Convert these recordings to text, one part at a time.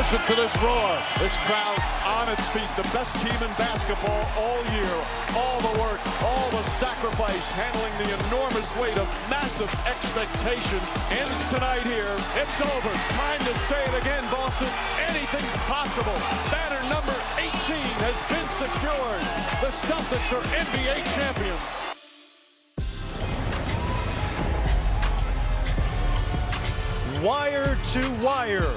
Listen to this roar. This crowd on its feet. The best team in basketball all year. All the work, all the sacrifice, handling the enormous weight of massive expectations. Ends tonight here. It's over. Time to say it again, Boston. Anything's possible. Banner number 18 has been secured. The Celtics are NBA champions. Wire to wire.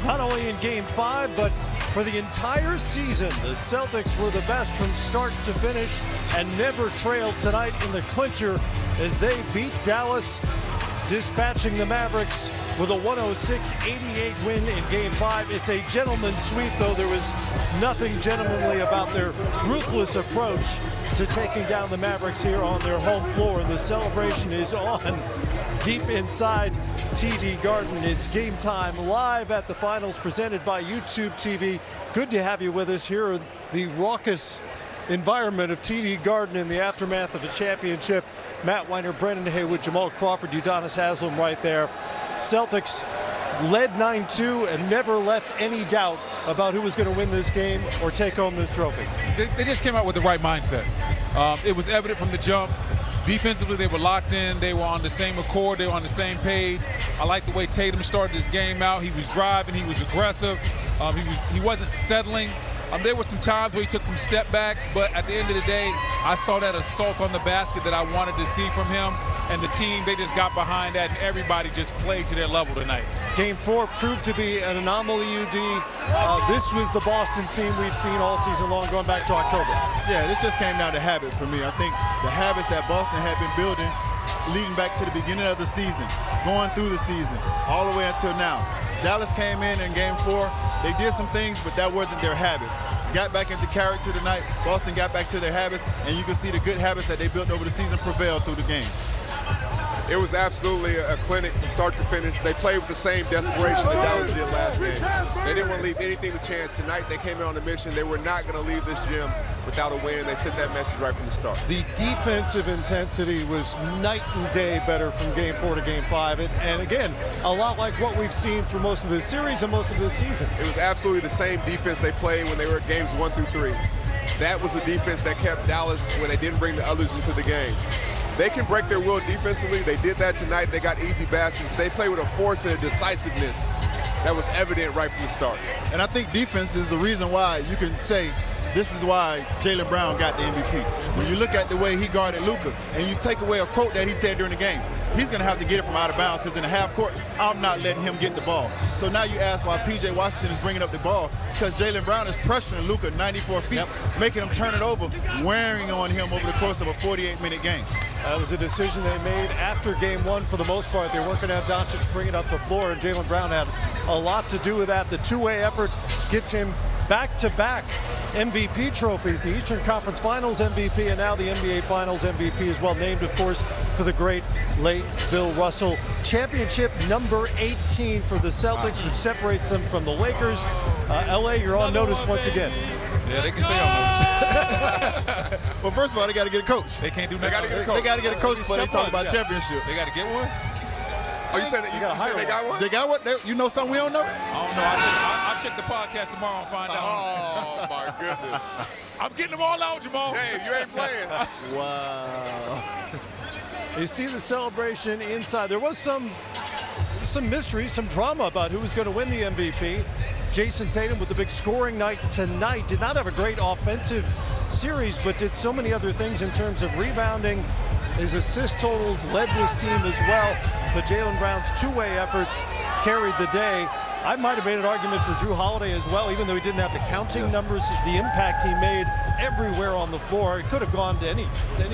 Not only in Game 5, but for the entire season, the Celtics were the best from start to finish and never trailed tonight in the clincher as they beat Dallas, dispatching the Mavericks with a 106-88 win in Game 5. It's a gentleman's sweep, though there was nothing gentlemanly about their ruthless approach to taking down the Mavericks here on their home floor, and the celebration is on deep inside TD Garden. It's game time live at the finals presented by YouTube TV. Good to have you with us here in the raucous environment of TD Garden in the aftermath of the championship. Matt Weiner, Brendan Haywood, Jamal Crawford, Udonis Haslem right there. Celtics led 9-2 and never left any doubt about who was going to win this game or take home this trophy. They just came out with the right mindset. It was evident from the jump. Defensively, they were locked in. They were on the same accord. They were on the same page. I like the way Tatum started this game out. He was driving. He was aggressive. He wasn't settling. There were some times where he took some step backs, but at the end of the day, I saw that assault on the basket that I wanted to see from him. And the team, they just got behind that, and everybody just played to their level tonight. Game 4 proved to be an anomaly, UD. This was the Boston team we've seen all season long, going back to October. Yeah, this just came down to habits for me. I think the habits that Boston had been building leading back to the beginning of the season, going through the season, all the way until now. Dallas came in Game 4. They did some things, but that wasn't their habits. Got back into character tonight. Boston got back to their habits, and you can see the good habits that they built over the season prevail through the game. It was absolutely a clinic from start to finish. They played with the same desperation that Dallas did last game. They didn't want to leave anything to chance tonight. They came in on a mission. They were not going to leave this gym without a win. They sent that message right from the start. The defensive intensity was night and day better from Game 4 to Game 5. And again, a lot like what we've seen for most of this series and most of this season. It was absolutely the same defense they played when they were at games 1 through 3. That was the defense that kept Dallas when they didn't bring the others into the game. They can break their will defensively. They did that tonight. They got easy baskets. They play with a force and a decisiveness that was evident right from the start. And I think defense is the reason why you can say this is why Jaylen Brown got the MVP. When you look at the way he guarded Luka, and you take away a quote that he said during the game, he's going to have to get it from out of bounds because in the half court, I'm not letting him get the ball. So now you ask why P.J. Washington is bringing up the ball. It's because Jaylen Brown is pressuring Luka 94 feet, making him turn it over, wearing on him over the course of a 48-minute game. That was a decision they made after Game 1 for the most part. They weren't going to have Doncic bring it up the floor, and Jaylen Brown had a lot to do with that. The two-way effort gets him back-to-back MVP trophies, the Eastern Conference Finals MVP and now the NBA Finals MVP as well, named, of course, for the great late Bill Russell. Championship number 18 for the Celtics, which separates them from the Lakers. LA, you're on notice once again. Yeah, they can stay on notice. Well, first of all, they got to get a coach. They can't do They nothing. got to get a coach before they talk about championship. They got to get one? Oh, you saying that you saying they got one? They got what? You know something we don't know? I don't know. I'll check the podcast tomorrow and find out. Oh, my goodness. I'm getting them all out, Jamal. Hey, you ain't playing. Wow. You see the celebration inside. There was some mystery, some drama about who was going to win the MVP. Jason Tatum with the big scoring night tonight. Did not have a great offensive series, but did so many other things in terms of rebounding. His assist totals led this team as well. But Jaylen Brown's two-way effort carried the day. I might have made an argument for Drew Holiday as well, even though he didn't have the counting numbers, the impact he made everywhere on the floor. It could have gone to any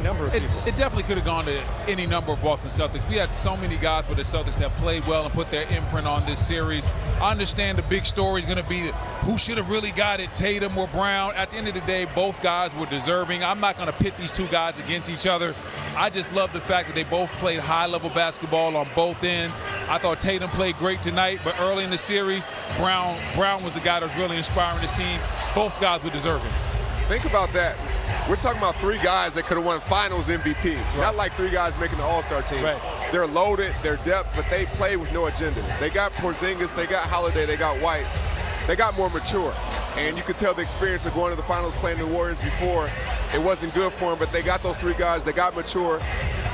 number of people. It definitely could have gone to any number of Boston Celtics. We had so many guys for the Celtics that played well and put their imprint on this series. I understand the big story is going to be who should have really got it, Tatum or Brown. At the end of the day, both guys were deserving. I'm not going to pit these two guys against each other. I just love the fact that they both played high-level basketball on both ends. I thought Tatum played great tonight, but early in the series, Brown was the guy that was really inspiring this team. Both guys were deserving. Think about that. We're talking about 3 guys that could have won Finals MVP. Right. Not like 3 guys making the All-Star team. Right. They're loaded, they're depth, but they play with no agenda. They got Porzingis, they got Holiday, they got White. they got more mature. And you could tell the experience of going to the finals playing the Warriors before, it wasn't good for them, but they got those 3 guys, they got mature,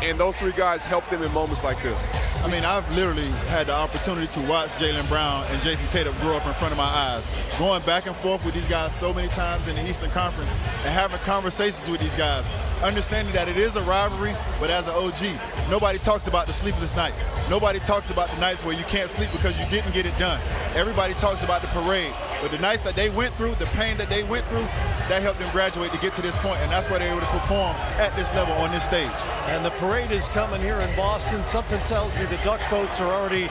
and those 3 guys helped them in moments like this. I mean, I've literally had the opportunity to watch Jaylen Brown and Jason Tatum grow up in front of my eyes. Going back and forth with these guys so many times in the Eastern Conference and having conversations with these guys, understanding that it is a rivalry, but as an OG, nobody talks about the sleepless nights. Nobody talks about the nights where you can't sleep because you didn't get it done. Everybody talks about the parade, but the nights that they went through, the pain that they went through, that helped them graduate to get to this point, and that's why they were able to perform at this level on this stage. And the parade is coming here in Boston. Something tells me the duck boats are already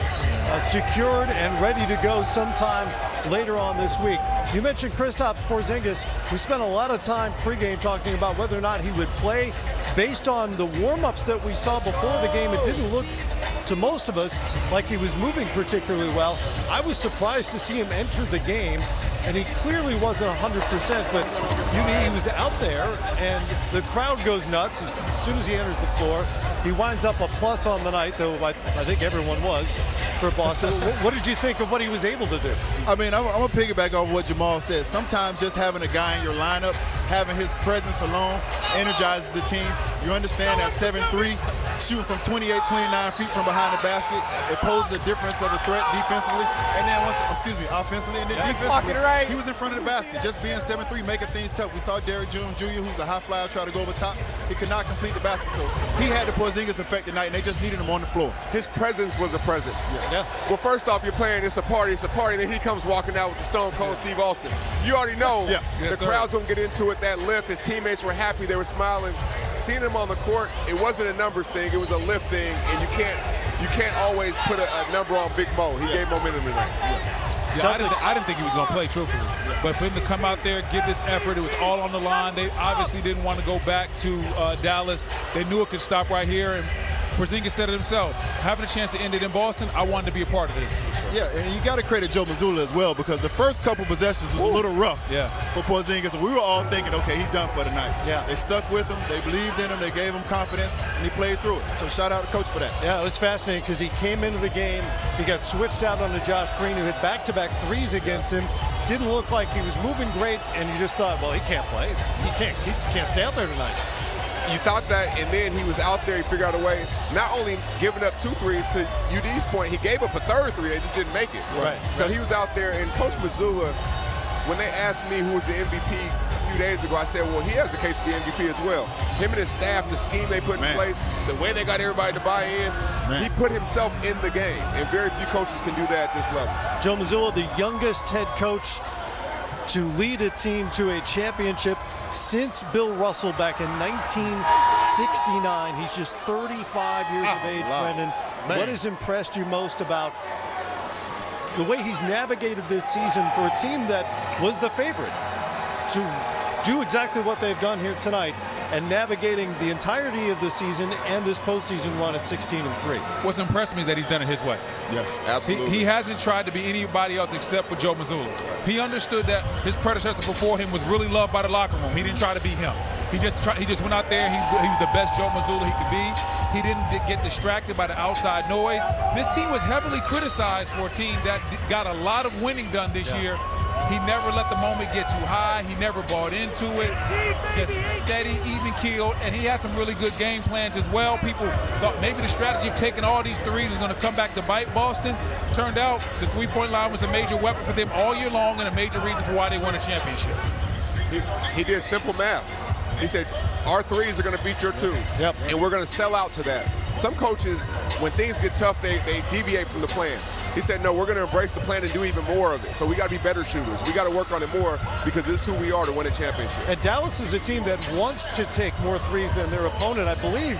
secured and ready to go sometime later on this week. You mentioned Kristaps Porzingis. We spent a lot of time pregame talking about whether or not he would play. Based on the warm-ups that we saw before the game, it didn't look to most of us like he was moving particularly well. I was surprised to see him enter the game, and he clearly wasn't 100%, but he was out there, and the crowd goes nuts as soon as he enters the floor. He winds up a plus on the night, though I think everyone was, for Boston. What did you think of what he was able to do? I mean, I'm going to piggyback off what Jamal said. Sometimes just having a guy in your lineup, having his presence alone, energizes the team. You understand that 7'3", shooting from 28, 29 feet from behind the basket, it poses a difference of a threat defensively, and then offensively, and then defensively, he was in front of the basket. Just being 7'3", making things tough. We saw Derrick Jones Jr., who's a high flyer, try to go over top. He could not complete the basket, so he had the Porzingis effect tonight, and they just needed him on the floor. His presence was a present. Yeah. Well, first off, you're playing, it's a party, and then he comes walking out with the Stone Cold Steve Austin. You already know the crowd's going to get into it, that lift. His teammates were happy, they were smiling. Seeing him on the court, it wasn't a numbers thing, it was a lift thing, and you can't always put a number on Big Mo. He gave momentum tonight. Yeah, I didn't think he was going to play, truthfully. But for him to come out there, give this effort, it was all on the line. They obviously didn't want to go back to Dallas. They knew it could stop right here. And Porzingis said it himself. Having a chance to end it in Boston, I wanted to be a part of this. Yeah, and you got to credit Joe Mazzulla as well, because the first couple possessions was a little rough for Porzingis. We were all thinking, okay, he's done for the night. Yeah. They stuck with him, they believed in him, they gave him confidence, and he played through it. So shout out to coach for that. Yeah, it was fascinating because he came into the game, he got switched out onto Josh Green, who hit back-to-back threes against him. Didn't look like he was moving great, and you just thought, well, he can't play. He can't stay out there tonight. You thought that, and then he was out there, he figured out a way, not only giving up 2 threes, to UD's point, he gave up a 3rd three, they just didn't make it. Right. So he was out there, and Coach Mazzulla, when they asked me who was the MVP a few days ago, I said, well, he has the case to be MVP as well. Him and his staff, the scheme they put in place, the way they got everybody to buy in, he put himself in the game, and very few coaches can do that at this level. Joe Mazzulla, the youngest head coach to lead a team to a championship since Bill Russell back in 1969. He's just 35 years of age, Brendan. What has impressed you most about the way he's navigated this season for a team that was the favorite to do exactly what they've done here tonight, and navigating the entirety of the season and this postseason run at 16-3? What's impressed me is that he's done it his way. Yes, absolutely. He hasn't tried to be anybody else except for Joe Mazzulla. He understood that his predecessor before him was really loved by the locker room. He didn't try to be him. He just went out there. He was the best Joe Mazzulla he could be. He didn't get distracted by the outside noise. This team was heavily criticized for a team that got a lot of winning done this year. He never let the moment get too high. He never bought into it. Just steady, even keeled, and he had some really good game plans as well. People thought maybe the strategy of taking all these threes is going to come back to bite Boston. Turned out the three-point line was a major weapon for them all year long and a major reason for why they won a championship. He did simple math. He said, our threes are going to beat your twos, and we're going to sell out to that. Some coaches, when things get tough, they deviate from the plan. He said, no, we're going to embrace the plan and do even more of it. So we got to be better shooters. We got to work on it more because this is who we are to win a championship. And Dallas is a team that wants to take more threes than their opponent. I believe,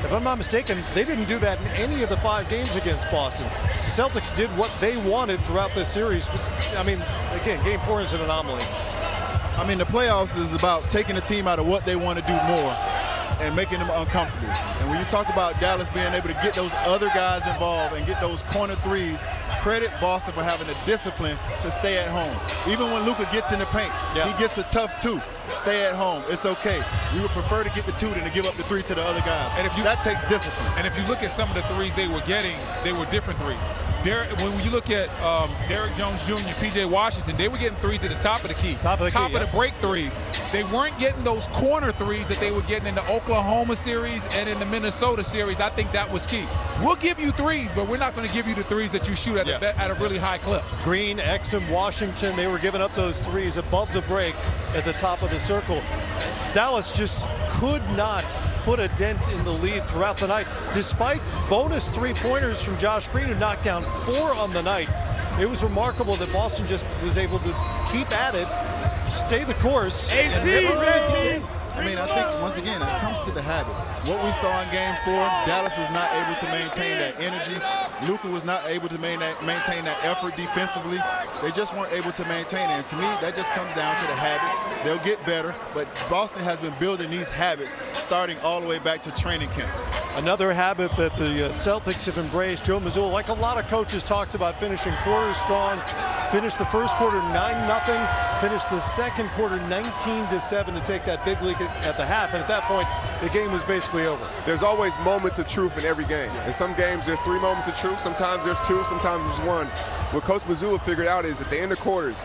if I'm not mistaken, they didn't do that in any of the 5 games against Boston. The Celtics did what they wanted throughout this series. I mean, again, Game 4 is an anomaly. I mean, the playoffs is about taking a team out of what they want to do more and making them uncomfortable. And when you talk about Dallas being able to get those other guys involved and get those corner threes, credit Boston for having the discipline to stay at home. Even when Luka gets in the paint, he gets a tough 2. Stay at home. It's okay. We would prefer to get the 2 than to give up the 3 to the other guys. And that takes discipline. And if you look at some of the threes they were getting, they were different threes. when you look at Derrick Jones Jr., P.J. Washington, they were getting threes at the top of the key. Top of the break threes. They weren't getting those corner threes that they were getting in the Oklahoma series and in the Minnesota series. I think that was key. We'll give you threes, but we're not going to give you the threes that you shoot at a really high clip. Green, Exum, Washington, they were giving up those threes above the break at the top of the circle. Dallas just could not put a dent in the lead throughout the night, despite bonus three-pointers from Josh Green, who knocked down 4 on the night. It was remarkable that Boston just was able to keep at it, stay the course. I mean, I think, once again, it comes to the habits. What we saw in Game 4, Dallas was not able to maintain that energy. Luka was not able to maintain that effort defensively. They just weren't able to maintain it. And to me, that just comes down to the habits. They'll get better, but Boston has been building these habits starting all the way back to training camp. Another habit that the Celtics have embraced. Joe Mazzulla, like a lot of coaches, talks about finishing quarters strong. Finished the first quarter 9-0. Finished the second quarter 19-7 to take that big lead at the half. And at that point, the game was basically over. There's always moments of truth in every game. In some games, there's 3 moments of truth. Sometimes there's 2. Sometimes there's 1. What Coach Mazzulla figured out is at the end of quarters,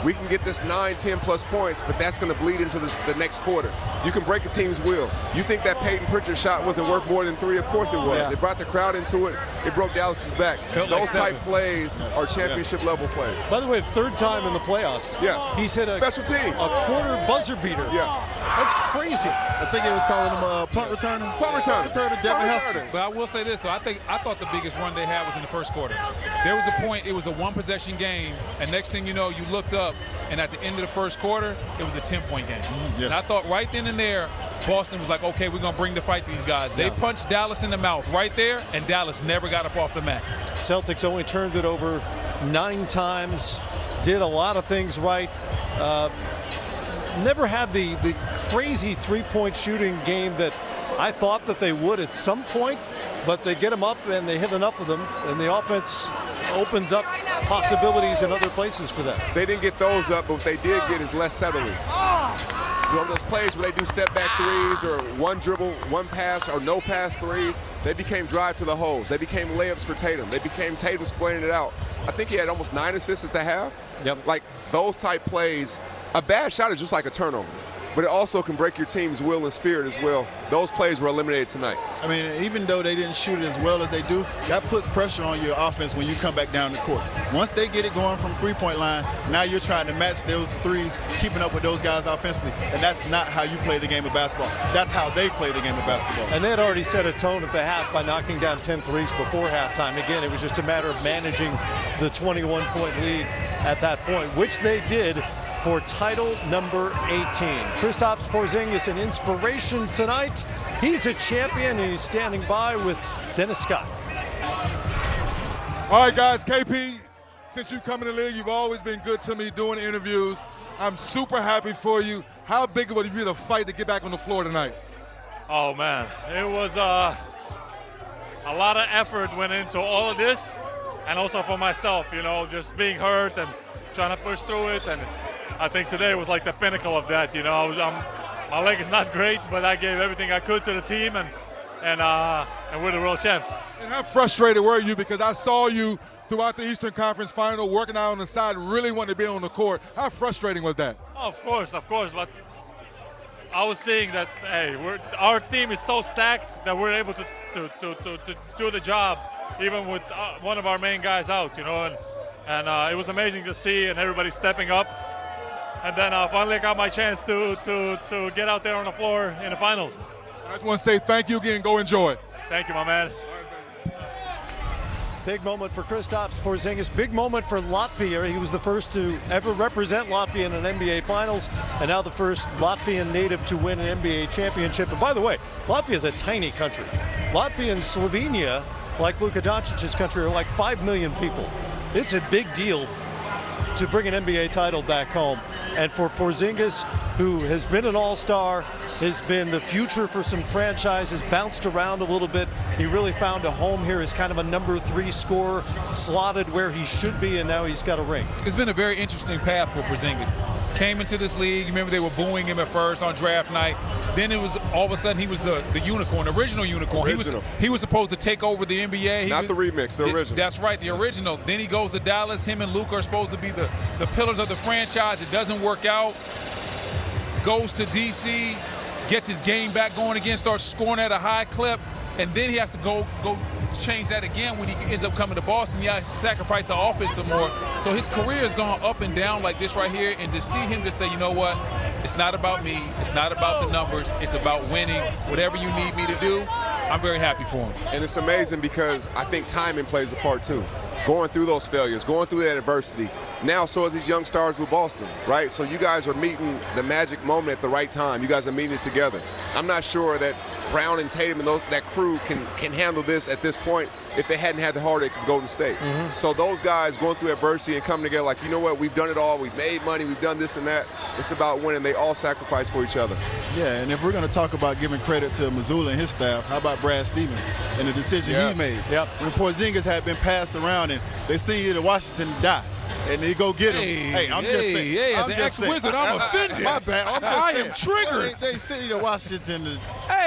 we can get this 9, 10 plus points, but that's going to bleed into the next quarter. You can break a team's will. You think that Peyton Pritchard shot wasn't worth more than 3? Of course it was. Yeah. It brought the crowd into it. It broke Dallas's back. Those type plays are championship level plays. By the way, 3rd time in the playoffs. Yes. He's hit a special team. A quarter buzzer beater. Yes. That's crazy. I think it was calling him a punt returner. Punt returner. Devin Hester. But I will say this, so I thought the biggest run they had was in the first quarter. There was a point, it was a 1-possession game, and next thing you know, you looked up, and at the end of the first quarter, it was a 10-point game. Yes. And I thought right then and there, Boston was like, okay, we're going to bring the fight to these guys. They punched Dallas in the mouth right there, and Dallas never got up off the mat. Celtics only turned it over 9 times, did a lot of things right. Never had the crazy three-point shooting game that I thought that they would at some point, but they get them up and they hit enough of them, and the offense opens up possibilities in other places for them. They didn't get those up, but what they did get is less settling. Those plays where they do step-back threes or one dribble, one pass, or no pass threes, they became drive to the holes. They became layups for Tatum. They became Tatum splitting it out. I think he had almost 9 assists at the half. Yep. Like those type plays, a bad shot is just like a turnover, but it also can break your team's will and spirit as well. Those plays were eliminated tonight. I mean, even though they didn't shoot it as well as they do, that puts pressure on your offense when you come back down the court. Once they get it going from three-point line, now you're trying to match those threes, keeping up with those guys offensively, and that's not how you play the game of basketball. That's how they play the game of basketball. And they had already set a tone at the half by knocking down 10 threes before halftime. Again, it was just a matter of managing the 21-point lead at that point, which they did for title number 18. Kristaps Porzingis, an inspiration tonight. He's a champion, and he's standing by with Dennis Scott. All right, guys, KP, since you come in the league, you've always been good to me doing interviews. I'm super happy for you. How big of a fight to get back on the floor tonight? Oh, man, it was a lot of effort went into all of this, and also for myself, just being hurt and trying to push through it. And I think today was like the pinnacle of that. My leg is not great, but I gave everything I could to the team, and we're the world champs. And how frustrated were you? Because I saw you throughout the Eastern Conference Final, working out on the side, really wanting to be on the court. How frustrating was that? Oh, of course, but I was seeing that, hey, our team is so stacked that we're able to do the job, even with one of our main guys out, and it was amazing to see, and everybody stepping up. And then finally I got my chance to get out there on the floor in the finals. I just want to say thank you again. Go enjoy it. Thank you, my man. Big moment for Kristaps Porzingis. Big moment for Latvia. He was the first to ever represent Latvia in an NBA Finals, and now the first Latvian native to win an NBA championship. And by the way, Latvia is a tiny country. Latvia and Slovenia, like Luka Doncic's country, are like 5 million people. It's a big deal to bring an NBA title back home. And for Porzingis, who has been an all-star, has been the future for some franchises, bounced around a little bit. He really found a home here as kind of a number 3 scorer, slotted where he should be, and now he's got a ring. It's been a very interesting path for Porzingis. Came into this league, remember they were booing him at first on draft night. Then it was all of a sudden he was the unicorn, original unicorn. He was supposed to take over the NBA. Not the remix, the original. That's right, the original. Then he goes to Dallas. Him and Luka are supposed to be the pillars of the franchise. It doesn't work out. Goes to DC, gets his game back going again, starts scoring at a high clip, and then he has to go change that again when he ends up coming to Boston. He has to sacrifice the offense some more. So his career has gone up and down like this right here, and to see him just say, you know what, it's not about me, it's not about the numbers, it's about winning. Whatever you need me to do, I'm very happy for him. And it's amazing because I think timing plays a part too. Going through those failures, going through that adversity. Now so are these young stars with Boston, right? So you guys are meeting the magic moment at the right time. You guys are meeting it together. I'm not sure that Brown and Tatum and that crew can handle this at this point if they hadn't had the heartache of Golden State. So those guys going through adversity and coming together like, you know what, we've done it all, we've made money, we've done this and that. It's about winning. They all sacrifice for each other. Yeah, and if we're going to talk about giving credit to Mazzulla and his staff, how about Brad Stevens and the decision he made? Yep. When Porzingis had been passed around and they send you to Washington to die, and they go get him. Hey, I'm just saying. Hey, as I'm an just saying. ex-Wizard, I'm offended. My bad. I'm just I saying. am triggered. Well, they send you to Washington to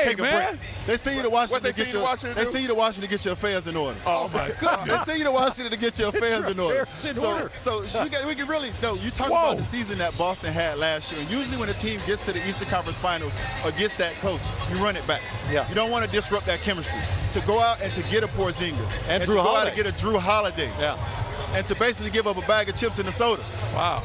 take a man. break. They send you to Washington to get your affairs in order. Oh my God. They send you to Washington to get your affairs in order. order. So we can really you talk about the season that Boston had last year. And usually when a team gets to the Eastern Conference Finals or gets that close, you run it back. Yeah. You don't want to disrupt that chemistry. To go out and to get a Porzingis and to Drew go out Holiday. and get a Drew Holiday. Yeah. And to basically give up a bag of chips and a soda. Wow.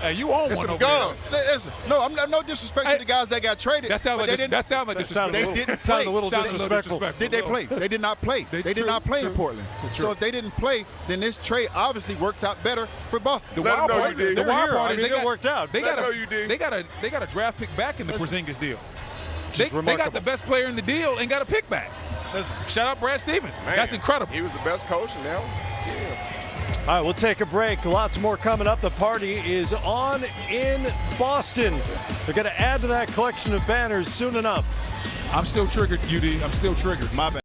Hey, you own one over there. No, I'm no disrespect to the guys that got traded. That sounds like disrespectful. They didn't Sounded a play. little disrespectful. Did they play? They did not play. They did not play in Portland. So if they didn't play, then this trade obviously works out better for Boston. The Let wild them know part, you did. the wild part is it worked out. They Let them know you did. they got a draft pick back in the Porzingis deal. They got remarkable. the best player in the deal and got a pick back. Listen, Shout out Brad Stevens. Man, That's incredible. He was the best coach and now. Yeah. All right, we'll take a break. Lots more coming up. The party is on in Boston. They're going to add to that collection of banners soon enough. I'm still triggered, UD. I'm still triggered. my bad.